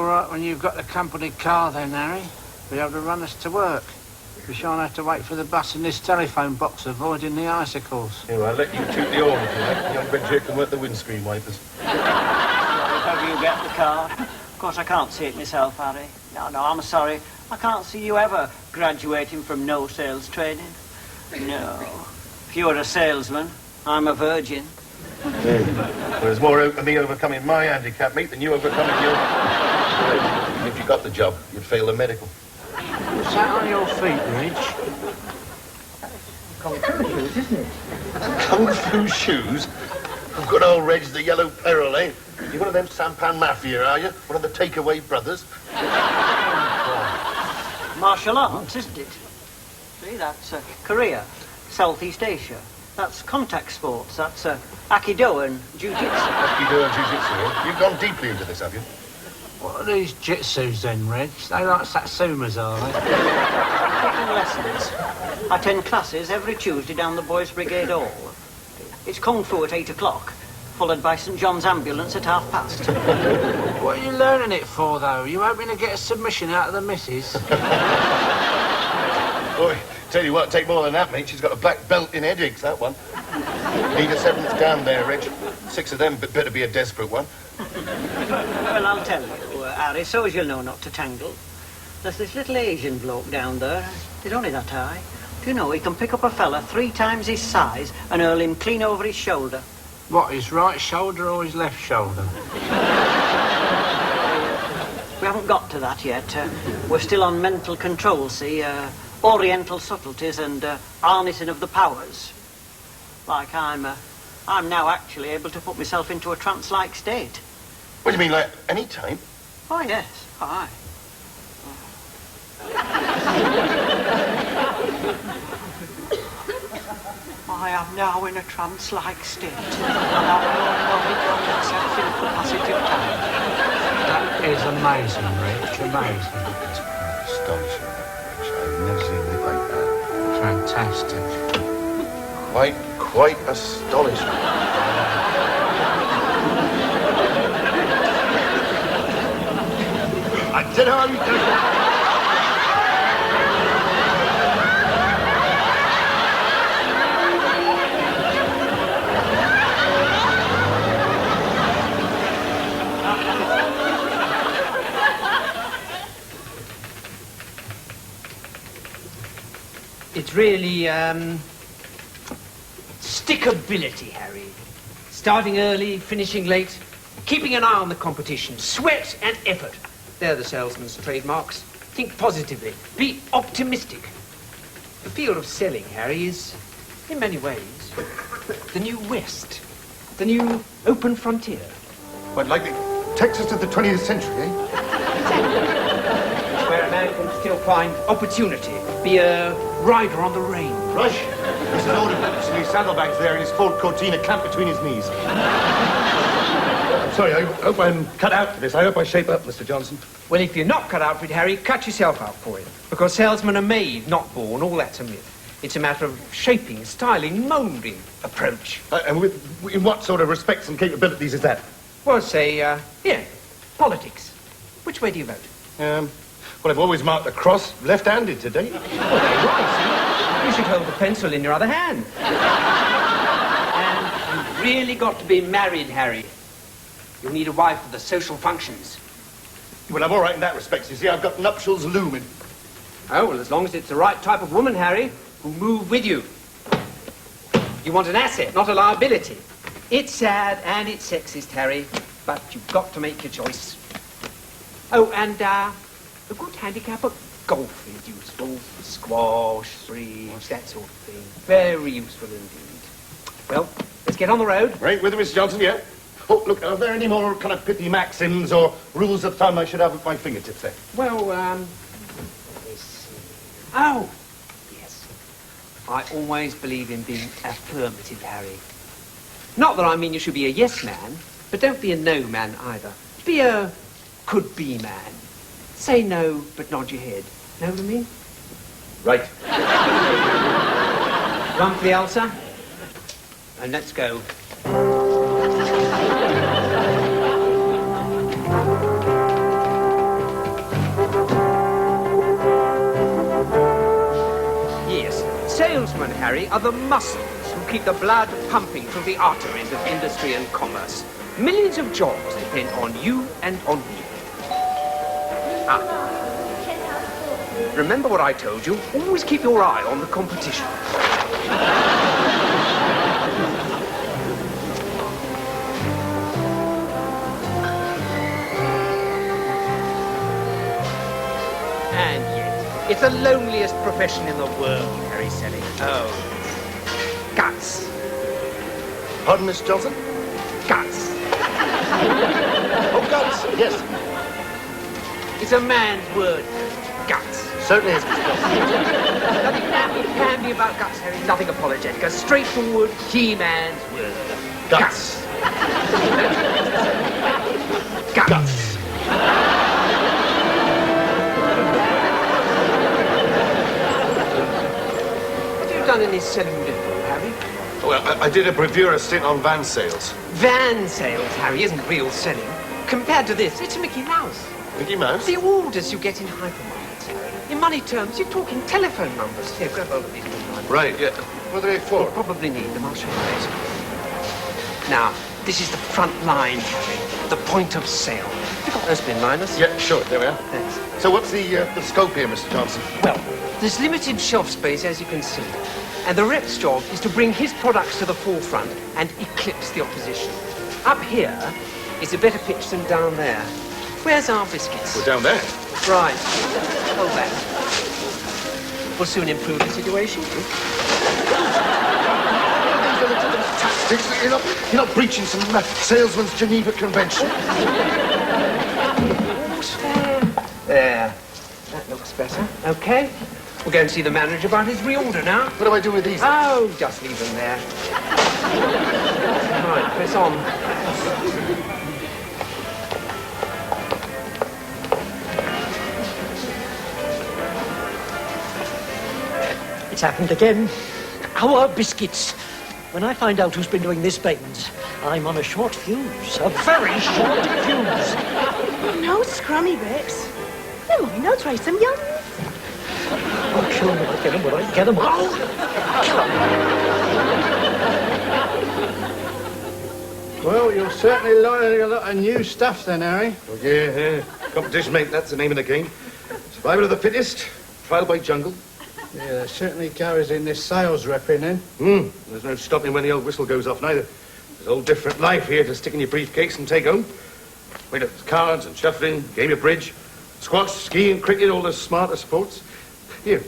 all right when you've got the company car then, Harry. Be able to run us to work. We shan't have to wait for the bus in this telephone box, avoiding the icicles. Here, I'll let you toot the horn if you like. Young Benji can work the windscreen wipers. If ever you get the car. Of course, I can't see it myself, Harry. No, I'm sorry. I can't see you ever graduating from no sales training. No. If you're a salesman, I'm a virgin. Well, there's more out of me overcoming my handicap, mate, than you overcoming your... If you got the job, you'd fail the medical. What's that on your feet, Reg? Kung Fu shoes, isn't it? Kung Fu shoes? Good old Reg's the yellow peril, eh? You one of them sampan mafia, are you? One of the takeaway brothers? Martial arts, isn't it? See, that's Korea, Southeast Asia. That's contact sports. That's Aikido and Jiu-Jitsu. Aikido and Jiu-Jitsu, eh? You've gone deeply into this, have you? What are these jitsus then, Reg? They like satsumas, are they? Taking lessons. I attend classes every Tuesday down the Boys' Brigade Hall. It's Kung Fu at 8 o'clock, followed by St John's Ambulance at past. What are you learning it for, though? You hoping to get a submission out of the missus? Boy, tell you what, take more than that, mate. She's got a black belt in headaches, that one. Need a 7th gun there, Reg. 6 of them, but better be a desperate one. Well, I'll tell you, Harry, so as you'll know not to tangle. There's this little Asian bloke down there. He's only that high. Do you know, he can pick up a fella 3 times his size and hurl him clean over his shoulder. What, his right shoulder or his left shoulder? We haven't got to that yet. We're still on mental control, see? Oriental subtleties and harnessing of the powers. Like I'm now actually able to put myself into a trance-like state. What do you mean, like, any time? Oh, yes. Aye. I am now in a trance-like state. And I'm no longer got myself in the passage of time. That is amazing, Rich. Amazing. Astonishing. I've never seen anything like that. Fantastic. Quite astonishing. I don't know how you do it. It's really, stickability, Harry. Starting early, finishing late, keeping an eye on the competition, sweat and effort. They're the salesman's trademarks. Think positively. Be optimistic. The field of selling, Harry, is, in many ways, the new West. The new open frontier. What, like the Texas of the 20th century, eh? It's where a man can still find opportunity. Be a rider on the range. Rush. There's an order book in his saddlebags there and his Ford Cortina clamped between his knees. I'm sorry, I hope I'm cut out for this. I hope I shape up, Mr. Johnson. Well, if you're not cut out for it, Harry, cut yourself out for it. Because salesmen are made, not born. All that's a myth. It's a matter of shaping, styling, moulding approach. And in what sort of respects and capabilities is that? Well, say, politics. Which way do you vote? Well, I've always marked the cross left-handed today. Well, there you are, see? You should hold the pencil in your other hand. And you've really got to be married, Harry. You'll need a wife for the social functions. Well, I'm all right in that respect. You see, I've got nuptials looming. Oh, well, as long as it's the right type of woman, Harry, who'll move with you. You want an asset, not a liability. It's sad and it's sexist, Harry, but you've got to make your choice. Oh, and, a good handicap of golf is useful. Squash, bridge, that sort of thing. Very useful indeed. Well, let's get on the road. Right, with you, Mr. Johnson, yeah? Oh, look, are there any more kind of pithy maxims or rules of thumb I should have at my fingertips there? Well, let's see. Oh, yes. I always believe in being affirmative, Harry. Not that I mean you should be a yes man, but don't be a no man either. Be a could-be man. Say no, but nod your head. Know what I mean? Right. Run for the Elsa, and let's go. Harry, are the muscles who keep the blood pumping through the arteries of industry and commerce. Millions of jobs depend on you and on me. Remember what I told you? Always keep your eye on the competition. And yet, it's the loneliest profession in the world, Harry selling. Oh, guts. Pardon, Miss Johnson? Guts. Oh, guts, yes. It's a man's word, guts. Certainly is, Miss Johnson. Nothing can be about guts, Harry. Nothing apologetic. A straightforward, he-man's word. Guts. Guts. Have you done any selling before, Harry? Well, I did a bravura stint on van sales. Van sales, Harry, isn't real selling. Compared to this, it's Mickey Mouse. Mickey Mouse? The orders you get in hypermarkets, Harry. In money terms, you're talking telephone numbers. Here, grab hold of these. Right, yeah. What are they for? You'll probably need them. I'll show you later. Now, this is the front line, Harry. The point of sale. Have you got those bin liners? Yeah, sure. There we are. Thanks. So what's the scope here, Mr. Johnson? Well, there's limited shelf space, as you can see. And the rep's job is to bring his products to the forefront and eclipse the opposition. Up here is a better pitch than down there. Where's our biscuits? We're down there. Right. Hold that. We'll soon improve the situation. Tactics. You're not breaching some salesman's Geneva Convention. Almost fair. There. That looks better. Okay. We'll go and see the manager about his reorder now. What do I do with these? Oh, just leave them there. Right, press on. It's happened again. Our biscuits. When I find out who's been doing this, Baines, I'm on a short fuse. A very short fuse. No scrummy bits. Never mind, I'll try some young. I'm sure I'll get them when I get them. Oh! Well, you're certainly learning a lot of new stuff then, Harry. Oh, yeah. Competition, mate. That's the name of the game. Survival of the fittest. Trial by jungle. Yeah, there certainly goes in this sales rep in then. There's no stopping when the old whistle goes off, neither. There's a whole different life here to stick in your briefcase and take home. Wait, there's cards and shuffling, game of bridge, squash, skiing, cricket, all the smarter sports. Here,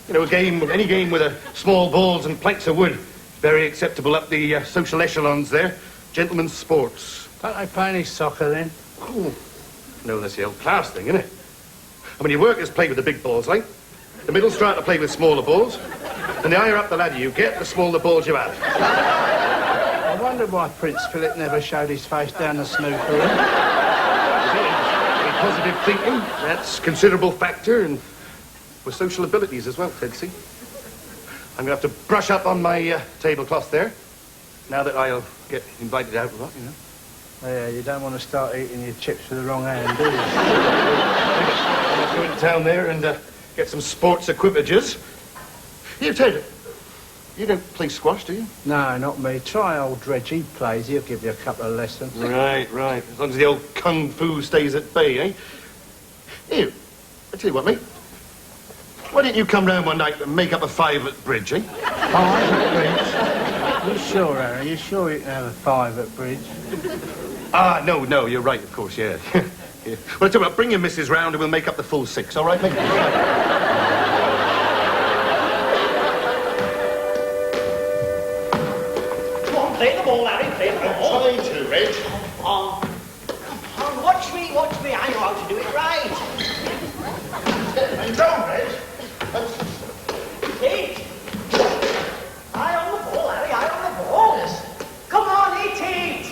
you know, any game with a small balls and planks of wood is very acceptable up the social echelons there. Gentlemen's sports. Don't they play any soccer then? Oh, no, that's the old class thing, isn't it? I mean, your workers play with the big balls, like. The middle strata play with smaller balls. And the higher up the ladder you get, the smaller the balls you have. I wonder why Prince Philip never showed his face down the snooker room. Very positive thinking, that's a considerable factor, and with social abilities as well, Ted, see? I'm going to have to brush up on my tablecloth there, now that I'll get invited out a lot, you know. Yeah, you don't want to start eating your chips with the wrong hand, do you? I'll go into town there and get some sports equipages. You, Ted, you don't play squash, do you? No, not me. Try old Reg, he plays. He'll give you a couple of lessons. Right. As long as the old kung fu stays at bay, eh? Here, I tell you what, mate. Why didn't you come round one night and make up a 5 at bridge, eh? 5 at bridge? You sure, Harry? You sure you can have a 5 at bridge? No, you're right, of course, yeah. Yeah. Well, I tell you what, bring your missus round and we'll make up the full 6, all right, mate? Come on, play the ball, Harry. Play the ball. Trying to, Reg. Come on, watch me. I know how to do it right. And down, Reg. Hit. Eye on the ball, Harry. Eye on the ball. Come on, hit it.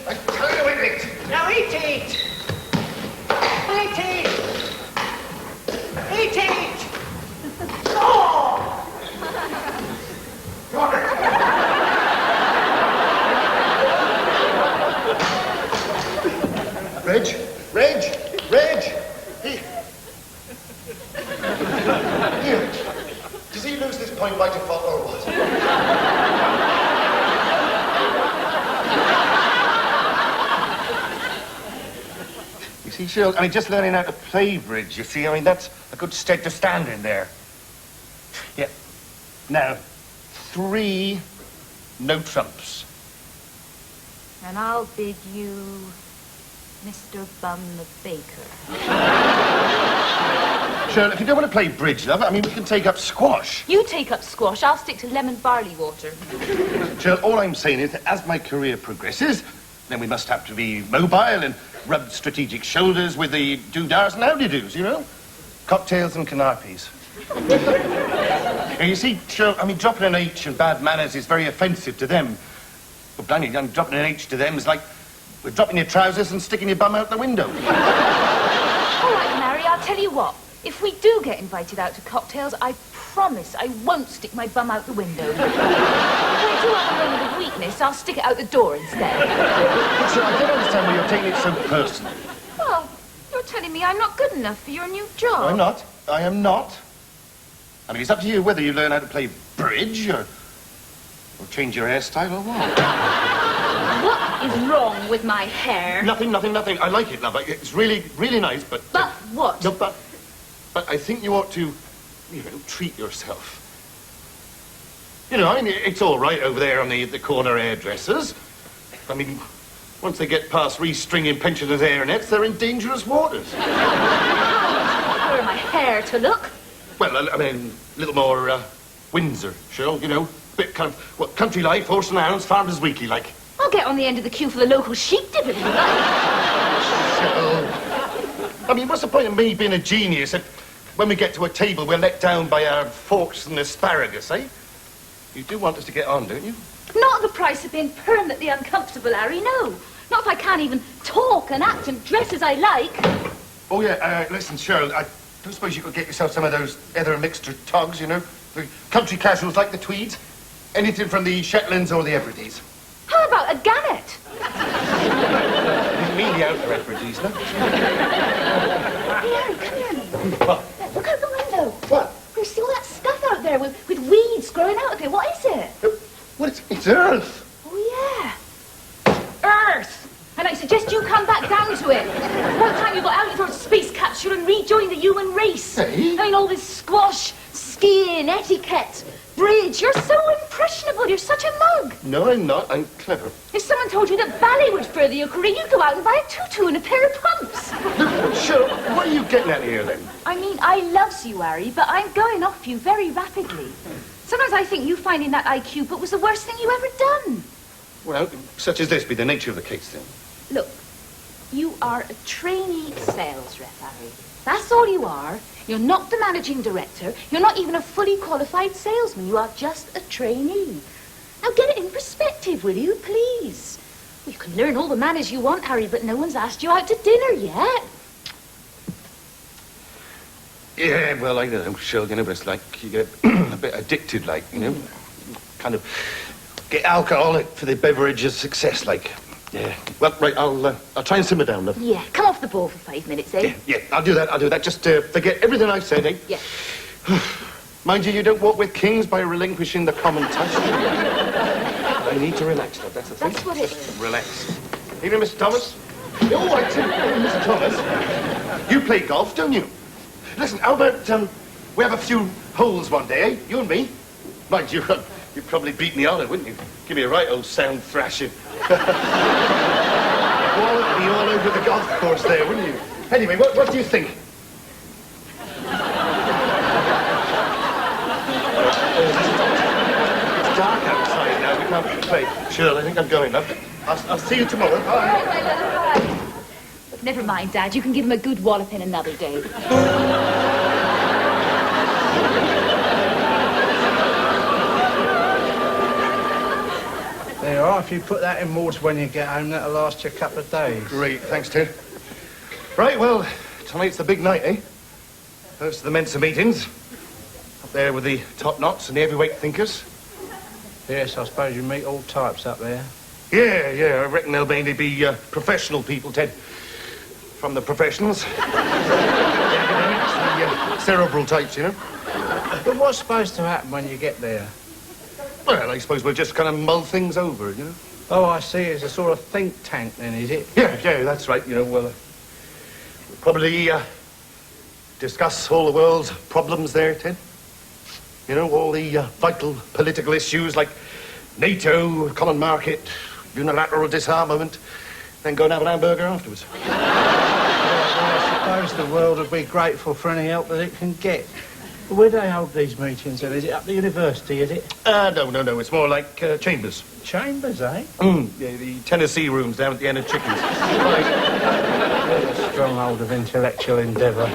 I tell you, hit it. Now hit it. Hit it. Hit it. Oh! Reg. Here. see, Cheryl, I mean, just learning how to play bridge, you see, I mean, that's a good stead to stand in there. Yeah. Now, 3 no trumps. And I'll bid you Mr. Bum the Baker. Cheryl, if you don't want to play bridge, love, I mean, we can take up squash. You take up squash, I'll stick to lemon barley water. Cheryl, all I'm saying is that as my career progresses, then we must have to be mobile and rub strategic shoulders with the doodars and howdy-doos, you know? Cocktails and canapes. Now, you see, Cheryl, I mean, dropping an H in bad manners is very offensive to them. But blimey, dropping an H to them is like we're dropping your trousers and sticking your bum out the window. All right, Mary, I'll tell you what. If we do get invited out to cocktails, I promise I won't stick my bum out the window. If I do have a moment of weakness, I'll stick it out the door instead. Cheryl, I don't understand why you're taking it so personally. Well, you're telling me I'm not good enough for your new job. I'm not. I am not. I mean, it's up to you whether you learn how to play bridge or change your hairstyle or what. What is wrong with my hair? Nothing. I like it, love. It's really, really nice, but... But what? No, but I think you ought to, you know, treat yourself. You know, I mean, it's all right over there on the corner hairdressers. I mean, once they get past restringing pensioners' hairnets, they're in dangerous waters. How are my hair to look? Well, I mean, a little more Windsor, Cheryl, you know. A bit kind of, what, country life, horse and hounds, Farmers Weekly, like. I'll get on the end of the queue for the local sheep dip if you like. Cheryl. I mean, what's the point of me being a genius if when we get to a table we're let down by our forks and asparagus, eh? You do want us to get on, don't you? Not at the price of being permanently uncomfortable, Harry, no. Not if I can't even talk and act and dress as I like. Oh, yeah, listen, Cheryl, I don't suppose you could get yourself some of those other mixture togs, you know? The country casuals like the tweeds. Anything from the Shetlands or the Hebrides. How about a gannet? Didn't mean the outer Hebrides, no? Hey, Harry, come here. What? Look out the window. What? You see all that stuff out there with weeds growing out of it? What is it? What? It's Earth. Oh, yeah. Earth. And I suggest you come back down to it. What time you got out of your space capsule and rejoin the human race? Hey? I mean, all this squash, skiing, etiquette, bridge. You're so impressionable. You're such a mug. No, I'm not. I'm clever. If someone told you that ballet would further your career, you'd go out and buy a tutu and a pair of pumps. Cheryl, what are you getting at here, then? I mean, I loves you, Harry, but I'm going off you very rapidly. Sometimes I think you finding that IQ book was the worst thing you ever done. Well, such as this be the nature of the case, then. Look, you are a trainee sales rep, Harry. That's all you are. You're not the managing director. You're not even a fully qualified salesman. You are just a trainee. Now get it in perspective, will you, please? Well, you can learn all the manners you want, Harry, but no one's asked you out to dinner yet. Yeah, well, I know, Cheryl, you know, but it's like you get a bit addicted, like, you know. Kind of get alcoholic for the beverage of success, like. Yeah. Well, right, I'll try and simmer down, love. Yeah, come off the ball for 5 minutes, eh? Yeah, I'll do that. Just forget everything I've said, eh? Yeah. Mind you don't walk with kings by relinquishing the common touch. I need to relax, love, that's the thing. That's what it is. Relax. Evening, Mr. Thomas. Oh, I tell you, Mr. Thomas, you play golf, don't you? Listen, how about, we have a few holes one day, eh? You and me. Mind you, you'd probably beat me on it, wouldn't you? Give me a right old sound thrashing. Be all over the golf course there, wouldn't you? Anyway, what do you think? It's dark outside now, we can't play. Cheryl, I think I'm going, love. I'll see you tomorrow. Bye. Bye. But never mind, Dad. You can give him a good walloping another day. There you are. If you put that in water when you get home, that'll last you a couple of days. Great, thanks, Ted. Right, well, tonight's the big night, eh? First of the Mensa meetings. Up there with the top knots and the heavyweight thinkers. Yes, I suppose you meet all types up there. Yeah, I reckon they'll mainly be professional people, Ted. From the professionals. The academics, the cerebral types, you know. But what's supposed to happen when you get there? Well, I suppose we'll just kind of mull things over, you know. Oh, I see. It's a sort of think tank then, is it? Yeah, that's right. You know, Probably discuss all the world's problems there, Ted. You know, all the vital political issues like NATO, common market, unilateral disarmament, then go and have an hamburger afterwards. I suppose the world would be grateful for any help that it can get. Where do they hold these meetings then? Is it up the university, is it? No. It's more like chambers. Chambers, eh? Yeah, the Tennessee rooms down at the end of Chickens. A stronghold of intellectual endeavour.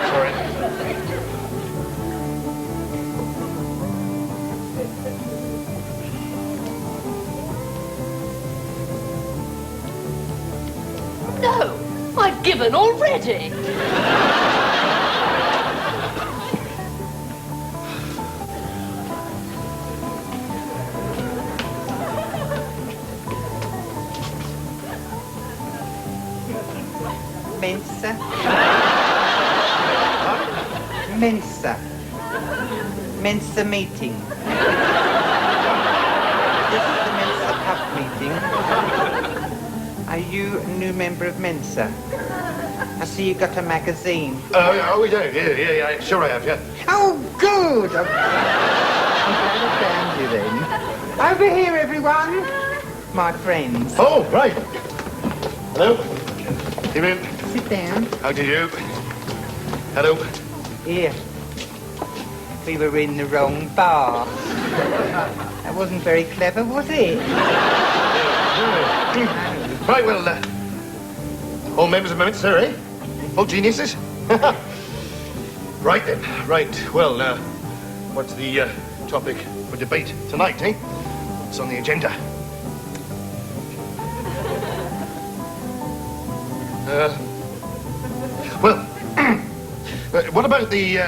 Sorry. No, I've given already. Mensa. Mensa. Mensa meeting. This is the Mensa pub meeting. Are you a new member of Mensa? I see you got a magazine. Yeah, sure I have, yeah. Oh, good! I'm glad I found you then. Over here, everyone! My friends. Oh, right. Hello. Evening. Sit down. How do you? Hello. Here. We were in the wrong bar. That wasn't very clever, was it? Right, well, all members of Mensa, eh? All geniuses? Right then, right. Well, what's the topic for debate tonight, eh? What's on the agenda? Well, what about the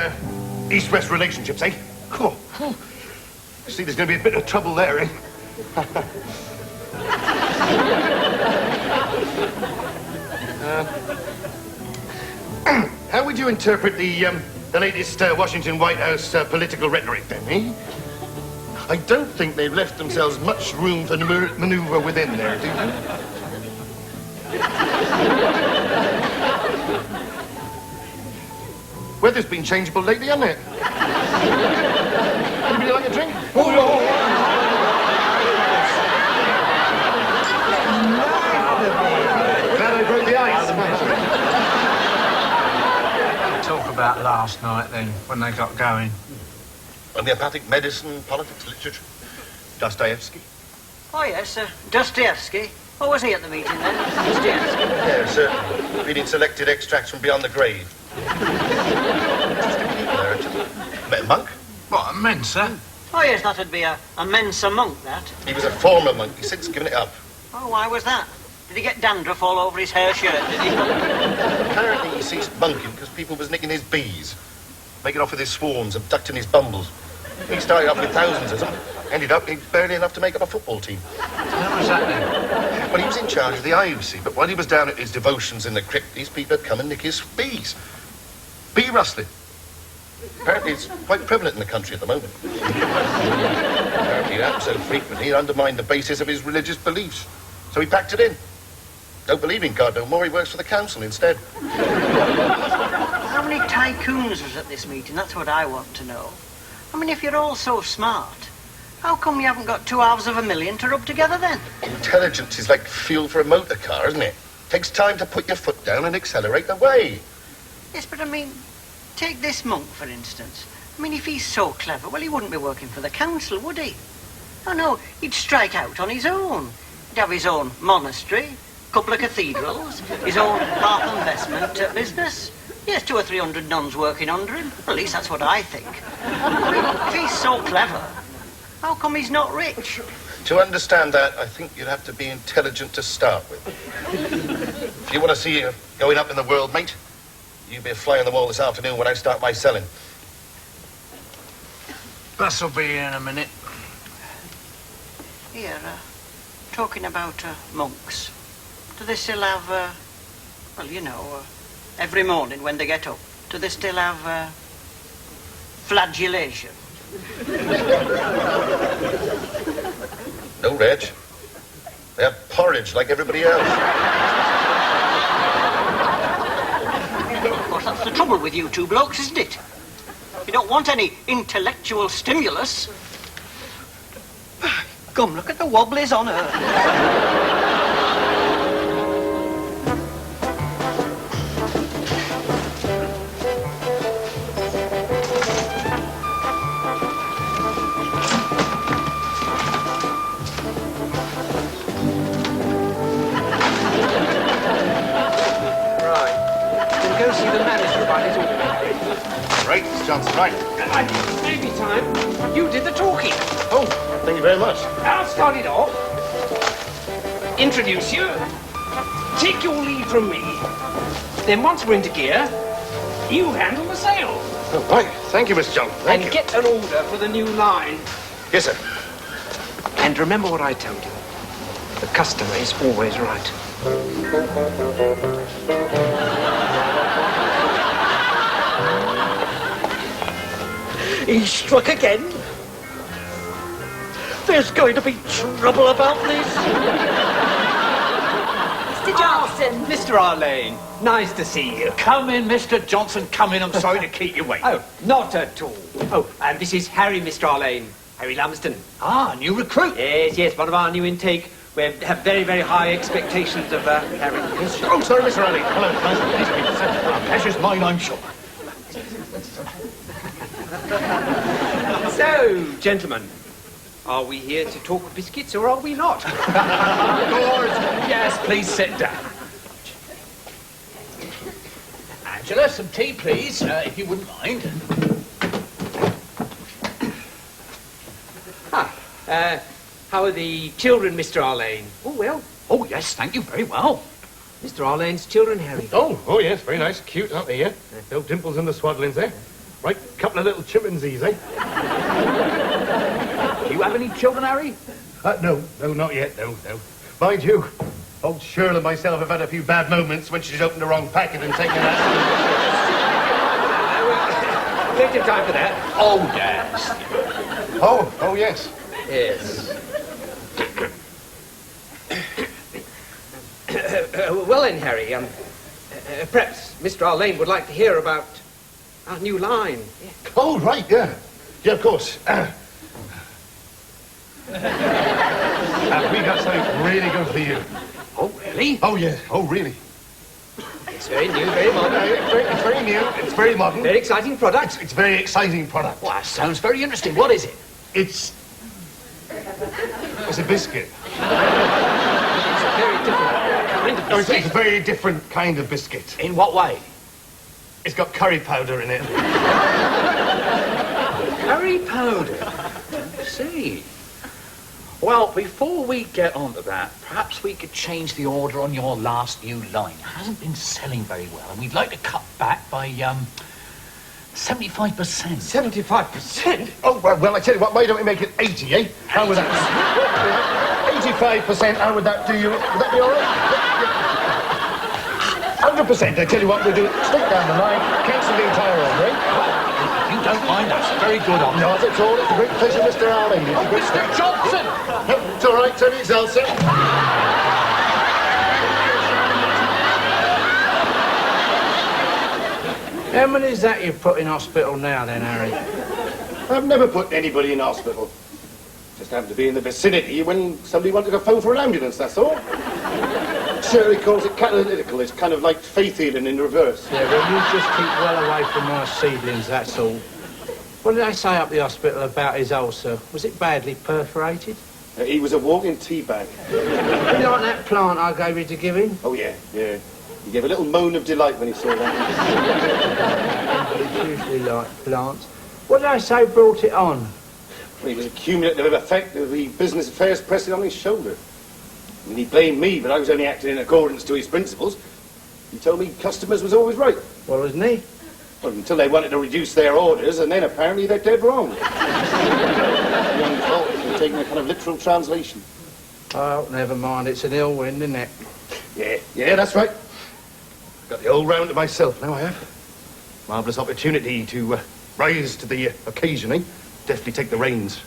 East-West relationships, eh? Oh, see, there's going to be a bit of trouble there, eh? How would you interpret the latest Washington White House political rhetoric, then, eh? I don't think they've left themselves much room for manoeuvre within there, do you? Weather's been changeable lately, hasn't it? Anybody like a drink? Glad I broke the ice. Talk about last night then, when they got going. Homeopathic medicine, politics, literature. Dostoevsky. Oh, yes, Dostoevsky. What was he at the meeting then? Dostoevsky? Yes, reading selected extracts from Beyond the Grave. Met a monk? What, a Mensa? Oh, yes, that'd be a Mensa monk, that. He was a former monk. He's since given it up. Oh, why was that? Did he get dandruff all over his hair shirt, did he? Apparently he ceased monking because people was nicking his bees, making off with his swarms, abducting his bumbles. He started off with thousands of them, ended up with barely enough to make up a football team. How was that then? Well, he was in charge of the hives, see, but while he was down at his devotions in the crypt, these people had come and nick his bees. Bee rustling. Apparently it's quite prevalent in the country at the moment. Apparently it happened so frequently it undermined the basis of his religious beliefs. So he packed it in. Don't believe in God no more, he works for the council instead. How many tycoons was at this meeting? That's what I want to know. I mean, if you're all so smart, how come you haven't got $250,000 to rub together then? Intelligence is like fuel for a motor car, isn't it? Takes time to put your foot down and accelerate the way. Yes, but I mean, take this monk, for instance. I mean, if he's so clever, well, he wouldn't be working for the council, would he? Oh, no, he'd strike out on his own. He'd have his own monastery, couple of cathedrals, his own half investment business. He has 200 or 300 nuns working under him. At least that's what I think. If he's so clever, how come he's not rich? To understand that, I think you'd have to be intelligent to start with. If you want to see you going up in the world, mate, you be a fly on the wall this afternoon when I start my selling. Bus'll be here in a minute. Here, talking about monks. Do they still have, well, you know, every morning when they get up, do they still have flagellation? No, Reg. They have porridge like everybody else. Of course, that's the trouble with you two blokes, isn't it? You don't want any intellectual stimulus. Come, look at the wobblies on her. Go see the manager about his order. Right, Mr. Johnson, right. Maybe time. You did the talking. Oh, thank you very much. I'll start it off. Introduce you. Take your lead from me. Then once we're into gear, you handle the sale. Oh, right. Thank you, Mr. John. Thank you. And get an order for the new line. Yes, sir. And remember what I told you. The customer is always right. He struck again. There's going to be trouble about this. Mr. Johnson. Mr. Arlane, nice to see you. Come in, Mr. Johnson, come in. I'm sorry to keep you waiting. Oh, not at all. Oh, and this is Harry, Mr. Arlane. Harry Lumsden. Ah, new recruit. Yes, one of our new intake. We have very, very high expectations of Harry. Oh, sorry, Mr. Riley. Hello. Nice to meet you, sir. Pleasure's mine, I'm sure. So, gentlemen, are we here to talk biscuits or are we not? Of course. Yes, please sit down. Angela, some tea, please, if you wouldn't mind. How are the children, Mr. Arlane? Oh, well. Oh, yes, thank you very well. Mr. Arlane's children, Harry. Oh, yes, very nice. Cute, aren't they, yeah? No dimples in the swaddlings, eh? Right, couple of little chimpanzees, eh? Do you have any children, Harry? No, not yet, no. Mind you, old Shirl and myself have had a few bad moments when she's opened the wrong packet and taken that. Plenty of time for that. Oh, yes. Oh, yes. Yes. Well then, Harry, perhaps Mr. Arlane would like to hear about our new line. Yeah. Oh, right, yeah. Yeah, of course. We got something really good for you. Oh, really? Oh, yeah. Oh, really? It's very new, very modern. It's very new. It's very modern. Very exciting product. It's a very exciting product. Well, that sounds very interesting. What is it? It's a biscuit. It's a very different kind of biscuit. It's a very different kind of biscuit. In what way? It's got curry powder in it. Curry powder. See. Well, before we get on to that, perhaps we could change the order on your last new line. It hasn't been selling very well, and we'd like to cut back by 75%. 75%? Oh, well, I tell you what, why don't we make it 80, eh? How would that? 85%, how would that do you? Would that be all right? 100%, I tell you what, we'll do it straight down the line, cancel the entire order, eh? If you don't mind, that's very good on you. Not at all, it's a great pleasure, Mr. Arlane. Oh, Mr. Johnson! No, it's all right, Tony, it's Elsa. How many is that you've put in hospital now, then, Harry? I've never put anybody in hospital. Just happened to be in the vicinity when somebody wanted to phone for an ambulance, that's all. Shirley calls it catalytical. It's kind of like faith healing in reverse. Yeah, well, you just keep well away from my seedlings, that's all. What did they say up the hospital about his ulcer? Was it badly perforated? He was a walking tea bag. You like that plant I gave you to give him? Oh, yeah. He gave a little moan of delight when he saw that. usually like plants. What did I say brought it on? Well, it was a cumulative effect of the business affairs pressing on his shoulder. I mean, he blamed me, but I was only acting in accordance to his principles. He told me customers was always right. Well, wasn't he? Well, until they wanted to reduce their orders, and then apparently they're dead wrong. Young fault for taking a kind of literal translation. Oh, never mind. It's an ill wind, isn't it? Yeah, that's right. Got the whole round to myself now, I have. Marvellous opportunity to rise to the occasion, eh? Definitely take the reins.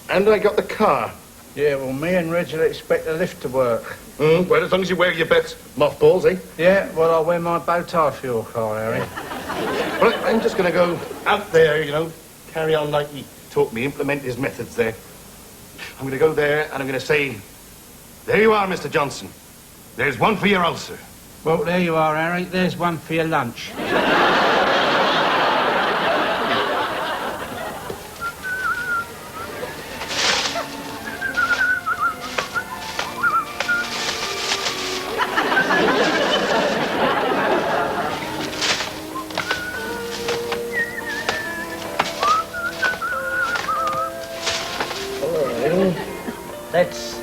And I got the car. Yeah, well, me and Reg will expect the lift to work. Well, as long as you wear your best mothballs, eh? Yeah, well, I'll wear my bow tie for your car, Harry. Well, I'm just going to go out there, you know, carry on like he taught me, implement his methods there. I'm going to go there and I'm going to say, there you are, Mr. Johnson. There's one for your ulcer. Well, there you are, Harry. There's one for your lunch. That's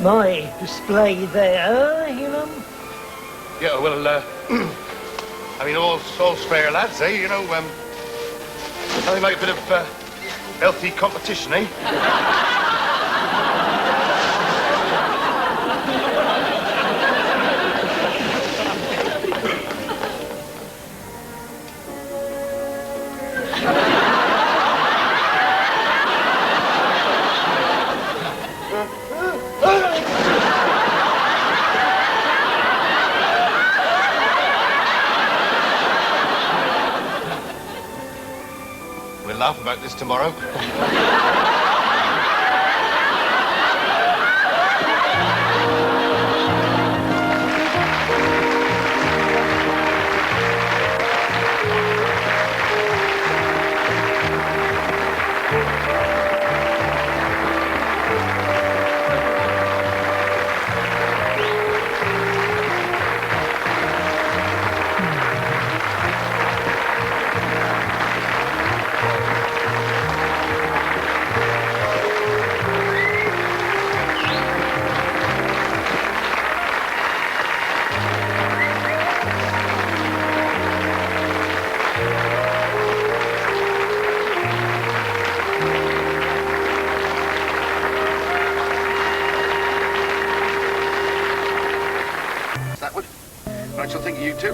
my display there, you know. Yeah, well, I mean, all's fair, lads, eh? You know, nothing like a bit of healthy competition, eh? We'll laugh about this tomorrow. That would. I shall think of you too.